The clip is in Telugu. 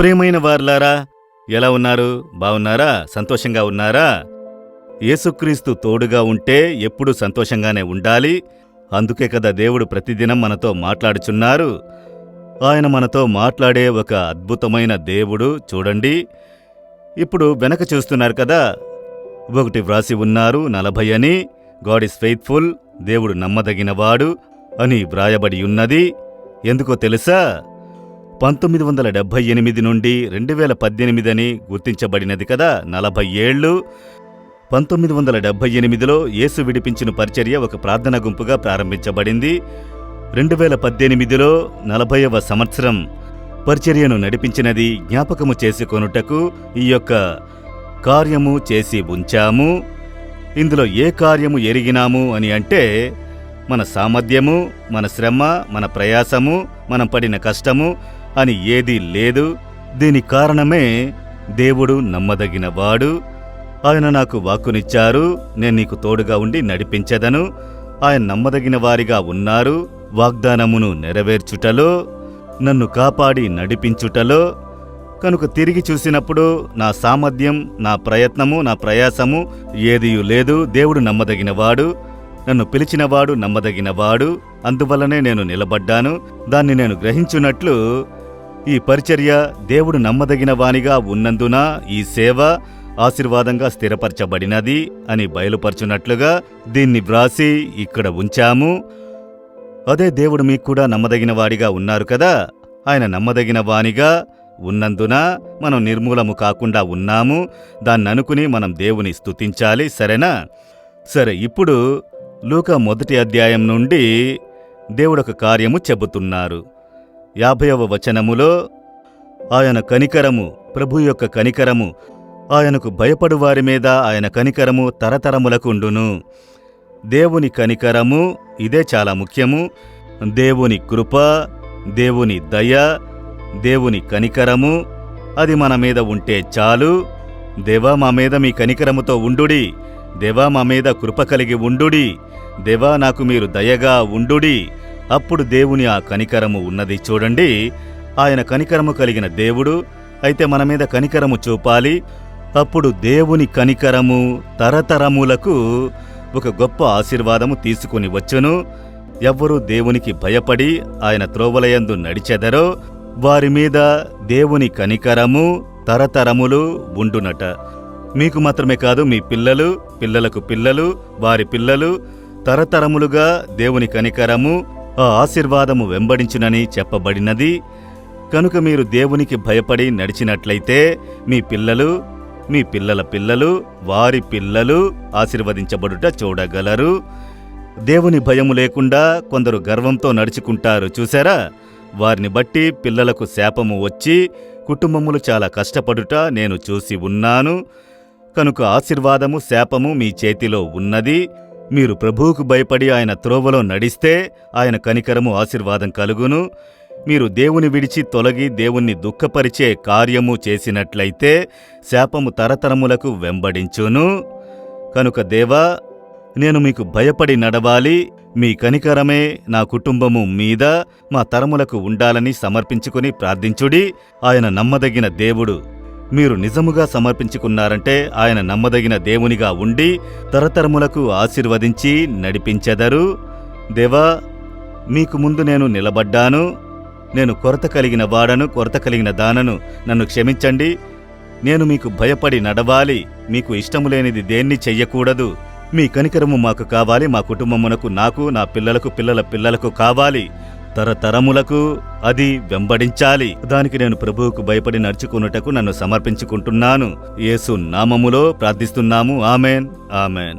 ప్రియమైన వారలారా, ఎలా ఉన్నారు? బావున్నారా? సంతోషంగా ఉన్నారా? యేసుక్రీస్తు తోడుగా ఉంటే ఎప్పుడూ సంతోషంగానే ఉండాలి. అందుకే కదా దేవుడు ప్రతిదినం మనతో మాట్లాడుచున్నారు. ఆయన మనతో మాట్లాడే ఒక అద్భుతమైన దేవుడు. చూడండి, ఇప్పుడు వెనక చూస్తున్నారు కదా, ఒకటి వ్రాసి ఉన్నారు 40 అని. గాడ్ ఈజ్ ఫెయిత్ఫుల్, దేవుడు నమ్మదగినవాడు అని వ్రాయబడి ఉన్నది. ఎందుకో తెలుసా? 1978 నుండి 2018 అని గుర్తించబడినది కదా. 40 ఏళ్ళు. 1978లో యేసు విడిపించిన పరిచర్య ఒక ప్రార్థన గుంపుగా ప్రారంభించబడింది. 2018లో 40వ సంవత్సరం పరిచర్యను నడిపించినది జ్ఞాపకము చేసుకొనుటకు ఈ యొక్క కార్యము చేసి ఉంచాము. ఇందులో ఏ కార్యము ఎరిగినాము అని అంటే, మన సామర్థ్యము, మన శ్రమ, మన ప్రయాసము, మనం పడిన కష్టము అని ఏదీ లేదు. దీని కారణమే దేవుడు నమ్మదగినవాడు. ఆయన నాకు వాక్కునిచ్చారు, నేను నీకు తోడుగా ఉండి నడిపించెదను. ఆయన నమ్మదగిన వారిగా ఉన్నారు. వాగ్దానమును నెరవేర్చుటలో, నన్ను కాపాడి నడిపించుటలో. కనుక తిరిగి చూసినప్పుడు నా సామర్థ్యం, నా ప్రయత్నము, నా ప్రయాసము ఏదియూ లేదు. దేవుడు నమ్మదగినవాడు, నన్ను పిలిచినవాడు నమ్మదగినవాడు. అందువల్లనే నేను నిలబడ్డాను. దాన్ని నేను గ్రహించున్నట్లు ఈ పరిచర్య దేవుడు నమ్మదగిన వానిగా ఉన్నందున ఈ సేవ ఆశీర్వాదంగా స్థిరపరచబడినది అని బయలుపరచున్నట్లుగా దీన్ని వ్రాసి ఇక్కడ ఉంచాము. అదే దేవుడు మీకు కూడా నమ్మదగిన వాడిగా ఉన్నారు కదా. ఆయన నమ్మదగిన వానిగా ఉన్నందున మనం నిర్మూలము కాకుండా ఉన్నాము. దాన్ననుకుని మనం దేవుని స్తుతించాలి. సరేనా? సరే, ఇప్పుడు లూకా 1వ అధ్యాయం నుండి దేవుడొక కార్యము చెబుతున్నారు. 50వ వచనములో, ఆయన కనికరము, ప్రభు యొక్క కనికరము, ఆయనకు భయపడు వారి మీద ఆయన కనికరము తరతరములకుండును. దేవుని కనికరము, ఇదే చాలా ముఖ్యము. దేవుని కృప, దేవుని దయ, దేవుని కనికరము అది మన మీద ఉంటే చాలు. దేవా, మా మీద మీ కనికరముతో ఉండుడి. దేవా, మా మీద కృప కలిగి ఉండుడి. దేవా, నాకు మీరు దయగా ఉండుడి. అప్పుడు దేవుని ఆ కనికరము ఉన్నది. చూడండి, ఆయన కనికరము కలిగిన దేవుడు. అయితే మన మీద కనికరము చూపాలి. అప్పుడు దేవుని కనికరము తరతరములకు ఒక గొప్ప ఆశీర్వాదము తీసుకుని వచ్చును. ఎవ్వరూ దేవునికి భయపడి ఆయన త్రోవలయందు నడిచెదరో వారి మీద దేవుని కనికరము తరతరములు ఉండునట. మీకు మాత్రమే కాదు, మీ పిల్లలు, పిల్లలకు పిల్లలు, వారి పిల్లలు, తరతరములుగా దేవుని కనికరము, ఆ ఆశీర్వాదము వెంబడించునని చెప్పబడినది. కనుక మీరు దేవునికి భయపడి నడిచినట్లయితే మీ పిల్లలు, మీ పిల్లల పిల్లలు, వారి పిల్లలు ఆశీర్వదించబడుట చూడగలరు. దేవుని భయము లేకుండా కొందరు గర్వంతో నడుచుకుంటారు, చూశారా? వారిని బట్టి పిల్లలకు శాపము వచ్చి కుటుంబములు చాలా కష్టపడుట నేను చూసి ఉన్నాను. కనుక ఆశీర్వాదము, శాపము మీ చేతిలో ఉన్నది. మీరు ప్రభువుకు భయపడి ఆయన త్రోవలో నడిస్తే ఆయన కనికరము, ఆశీర్వాదం కలుగును. మీరు దేవుని విడిచి తొలగి దేవుణ్ణి దుఃఖపరిచే కార్యము చేసినట్లయితే శాపము తరతరములకు వెంబడించును. కనుక దేవా, నేను మీకు భయపడి నడవాలి. మీ కనికరమే నా కుటుంబము మీద, మా తరములకు ఉండాలని సమర్పించుకుని ప్రార్థించుడి. ఆయన నమ్మదగిన దేవుడు. మీరు నిజముగా సమర్పించుకున్నారంటే ఆయన నమ్మదగిన దేవునిగా ఉండి తరతరములకు ఆశీర్వదించి నడిపించెదరు. దేవా, మీకు ముందు నేను నిలబడ్డాను. నేను కొరత కలిగిన వాడను, కొరత కలిగిన దానను. నన్ను క్షమించండి. నేను మీకు భయపడి నడవాలి. మీకు ఇష్టము లేనిది దేన్ని చెయ్యకూడదు. మీ కనికరము మాకు కావాలి. మా కుటుంబమునకు, నాకు, నా పిల్లలకు, పిల్లల పిల్లలకు కావాలి. తరతరములకు అది వెంబడించాలి. దానికి నేను ప్రభువుకు భయపడి నడుచుకున్నటకు నన్ను సమర్పించుకుంటున్నాను. యేసు నామములో ప్రార్థిస్తున్నాము. Amen, amen.